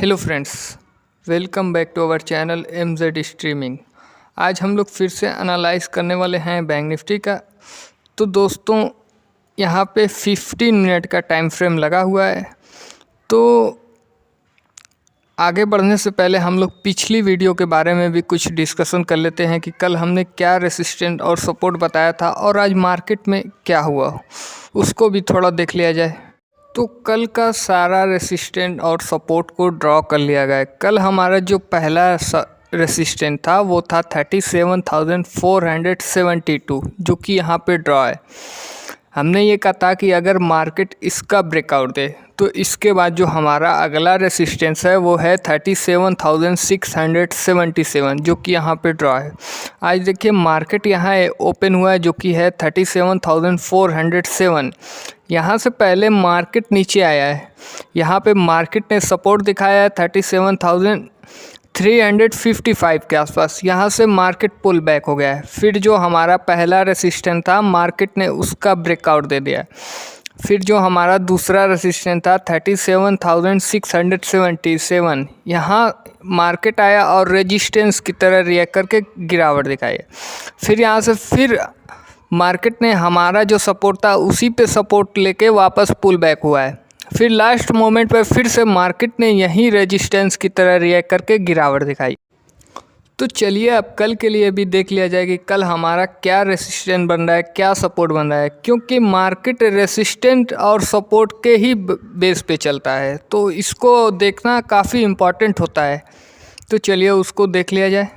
Hello friends, welcome back to our channel MZ streaming. आज हम लोग फिर से एनालाइज करने वाले हैं बैंक निफ्टी का। तो दोस्तों, यहाँ पे 15 मिनट का टाइम फ्रेम लगा हुआ है। तो आगे बढ़ने से पहले हम लोग पिछली वीडियो के बारे में भी कुछ डिस्कशन कर लेते हैं कि कल हमने क्या रेसिस्टेंट और सपोर्ट बताया था और आज मार्केट में क्या हुआ, उसको भी थोड़ा देख लिया जाए। तो कल का सारा रेसिस्टेंट और सपोर्ट को ड्रॉ कर लिया गया। कल हमारा जो पहला रेसिस्टेंट था वो था 37,472, जो कि यहाँ पे ड्रॉ है। हमने ये कहा था कि अगर मार्केट इसका ब्रेकआउट दे तो इसके बाद जो हमारा अगला रेसिस्टेंस है वो है 37,677, जो कि यहाँ पे ड्रॉ है। आज देखिए मार्केट यहाँ ओपन हुआ है जो कि है 37,407। यहाँ से पहले मार्केट नीचे आया है। यहाँ पे मार्केट ने सपोर्ट दिखाया है 37,355 के आसपास। यहाँ से मार्केट पुल बैक हो गया है। फिर जो हमारा पहला रेसिस्टेंस था मार्केट ने उसका ब्रेकआउट दे दिया। फिर जो हमारा दूसरा रेसिस्टेंस था 37,677, यहाँ मार्केट आया और रेजिस्टेंस की तरह रिएक्ट करके गिरावट दिखाई। फिर यहाँ से फिर मार्केट ने हमारा जो सपोर्ट था उसी पे सपोर्ट लेके वापस पुल बैक हुआ है। फिर लास्ट मोमेंट पे फिर से मार्केट ने यही रेजिस्टेंस की तरह रिएक्ट करके गिरावट दिखाई। तो चलिए अब कल के लिए भी देख लिया जाए कि कल हमारा क्या रेसिस्टेंट बन रहा है, क्या सपोर्ट बन रहा है, क्योंकि मार्केट रेसिस्टेंट और सपोर्ट के ही बेस पे चलता है, तो इसको देखना काफ़ी इम्पॉर्टेंट होता है। तो चलिए उसको देख लिया जाए।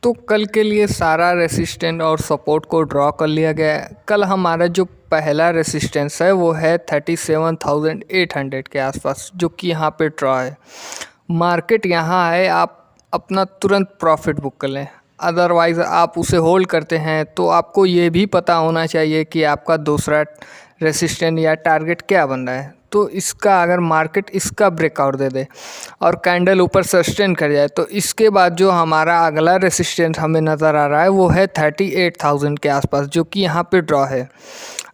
तो कल के लिए सारा रेसिस्टेंट और सपोर्ट को ड्रॉ कर लिया गया है। कल हमारा जो पहला रेसिस्टेंस है वो है 37,800 के आसपास, जो कि यहाँ पे ड्रॉ है। मार्केट यहाँ है, आप अपना तुरंत प्रॉफिट बुक कर लें। अदरवाइज़ आप उसे होल्ड करते हैं तो आपको ये भी पता होना चाहिए कि आपका दूसरा रेसिस्टेंट या टारगेट क्या बन रहा है। तो इसका अगर मार्केट इसका ब्रेकआउट दे दे और कैंडल ऊपर सस्टेन कर जाए तो इसके बाद जो हमारा अगला रेसिस्टेंस हमें नज़र आ रहा है वो है 38,000 के आसपास, जो कि यहाँ पे ड्रॉ है।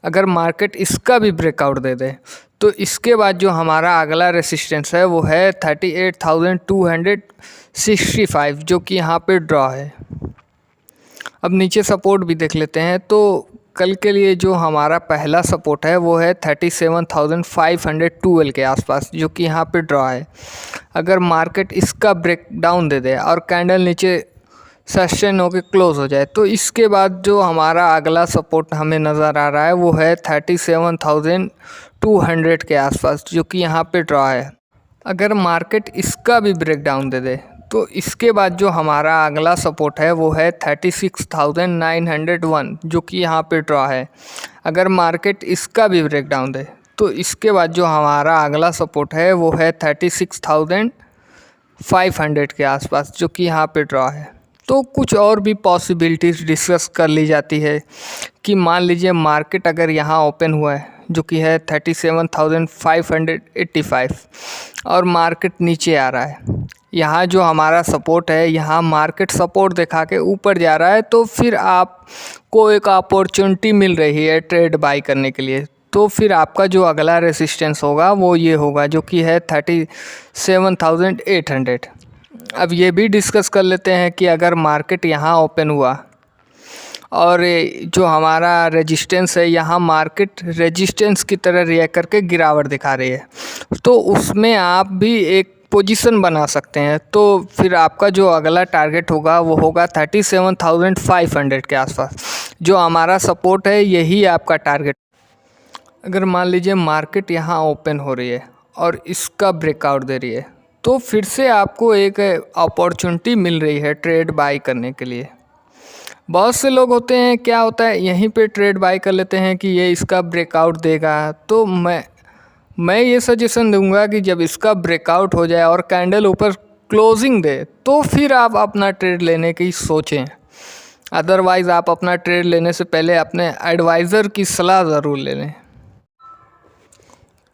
अगर मार्केट इसका भी ब्रेकआउट दे दे तो इसके बाद जो हमारा अगला रेसिस्टेंस है वो है 38,265, जो कि यहाँ पे ड्रॉ है। अब नीचे सपोर्ट भी देख लेते हैं। तो कल के लिए जो हमारा पहला सपोर्ट है वो है 37,512 के आसपास, जो कि यहाँ पे ड्रॉ है। अगर मार्केट इसका ब्रेक डाउन दे दे और कैंडल नीचे सस्टेन होकर क्लोज हो जाए तो इसके बाद जो हमारा अगला सपोर्ट हमें नज़र आ रहा है वो है 37,200 के आसपास, जो कि यहाँ पे ड्रॉ है। अगर मार्केट इसका भी ब्रेक डाउन दे दे तो इसके बाद जो हमारा अगला सपोर्ट है वो है 36,901, जो कि यहाँ पे ड्रॉ है। अगर मार्केट इसका भी ब्रेक डाउन दे तो इसके बाद जो हमारा अगला सपोर्ट है वो है 36,500 के आसपास, जो कि यहाँ पे ड्रॉ है। तो कुछ और भी पॉसिबिलिटीज़ डिस्कस कर ली जाती है कि मान लीजिए मार्केट अगर यहाँ ओपन हुआ है जो कि है 37,585 और मार्केट नीचे आ रहा है, यहाँ जो हमारा सपोर्ट है यहाँ मार्केट सपोर्ट दिखा के ऊपर जा रहा है, तो फिर आपको एक अपॉर्चुनिटी मिल रही है ट्रेड बाई करने के लिए। तो फिर आपका जो अगला रेसिस्टेंस होगा वो ये होगा, जो कि है 37,800। अब ये भी डिस्कस कर लेते हैं कि अगर मार्केट यहाँ ओपन हुआ और जो हमारा रेजिस्टेंस है यहाँ मार्केट रेजिस्टेंस की तरह रिएक्ट करके गिरावट दिखा रही है, तो उसमें आप भी एक पोजीशन बना सकते हैं। तो फिर आपका जो अगला टारगेट होगा वो होगा 37,500 के आसपास। जो हमारा सपोर्ट है यही आपका टारगेट। अगर मान लीजिए मार्केट यहाँ ओपन हो रही है और इसका ब्रेकआउट दे रही है तो फिर से आपको एक अपॉर्चुनिटी मिल रही है ट्रेड बाई करने के लिए। बहुत से लोग होते हैं, क्या होता है यहीं पे ट्रेड बाई कर लेते हैं कि ये इसका ब्रेकआउट देगा। तो मैं ये सजेशन दूंगा कि जब इसका ब्रेकआउट हो जाए और कैंडल ऊपर क्लोजिंग दे तो फिर आप अपना ट्रेड लेने की सोचें। अदरवाइज़ आप अपना ट्रेड लेने से पहले अपने एडवाइज़र की सलाह ज़रूर ले लें।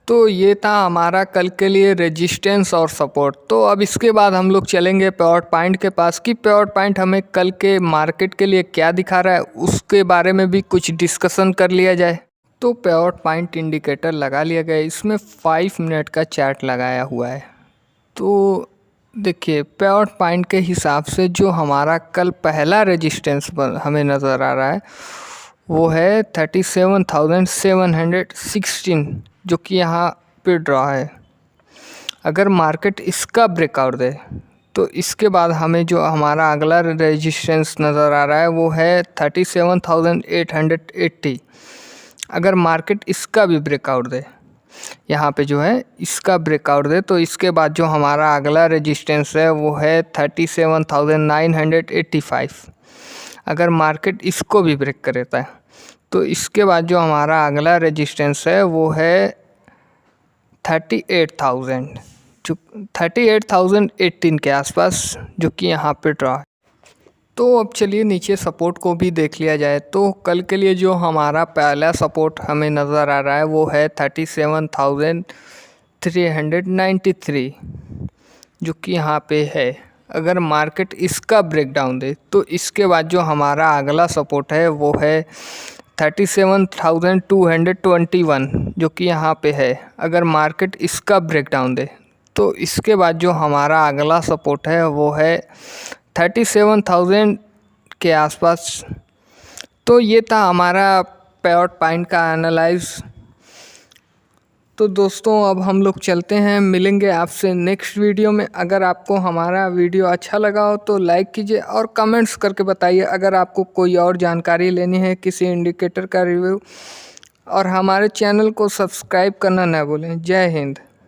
तो ये था हमारा कल के लिए रेजिस्टेंस और सपोर्ट। तो अब इसके बाद हम लोग चलेंगे प्योर पॉइंट के पास कि प्योर पॉइंट हमें कल के मार्केट के लिए क्या दिखा रहा है, उसके बारे में भी कुछ डिस्कशन कर लिया जाए। तो प्योर पॉइंट इंडिकेटर लगा लिया गया, इसमें 5 मिनट का चार्ट लगाया हुआ है। तो देखिए पे पॉइंट के हिसाब से जो हमारा कल पहला रेजिस्टेंस हमें नज़र आ रहा है वो है 37,716 जो कि यहाँ पे ड्रॉ है। अगर मार्केट इसका ब्रेकआउट दे तो इसके बाद हमें जो हमारा अगला रेजिस्टेंस नज़र आ रहा है वो है 37,880। अगर मार्केट इसका भी ब्रेकआउट दे, यहाँ पे जो है इसका ब्रेकआउट दे, तो इसके बाद जो हमारा अगला रेजिस्टेंस है वो है 37,985। अगर मार्केट इसको भी ब्रेक कर देता है तो इसके बाद जो हमारा अगला रेजिस्टेंस है वो है 38,000, जो 38,018 के आसपास, जो कि यहाँ पे ड्रॉ है। तो अब चलिए नीचे सपोर्ट को भी देख लिया जाए। तो कल के लिए जो हमारा पहला सपोर्ट हमें नज़र आ रहा है वो है 37,393, जो कि यहाँ पे है। अगर मार्केट इसका ब्रेकडाउन दे तो इसके बाद जो हमारा अगला सपोर्ट है वो है 37,221, जो कि यहाँ पे है। अगर मार्केट इसका ब्रेकडाउन दे तो इसके बाद जो हमारा अगला सपोर्ट है वो है 37,000 के आसपास। तो ये था हमारा पे पॉइंट का एनालाइज। तो दोस्तों अब हम लोग चलते हैं, मिलेंगे आपसे नेक्स्ट वीडियो में। अगर आपको हमारा वीडियो अच्छा लगा हो तो लाइक कीजिए और कमेंट्स करके बताइए। अगर आपको कोई और जानकारी लेनी है, किसी इंडिकेटर का रिव्यू, और हमारे चैनल को सब्सक्राइब करना ना भूलें। जय हिंद।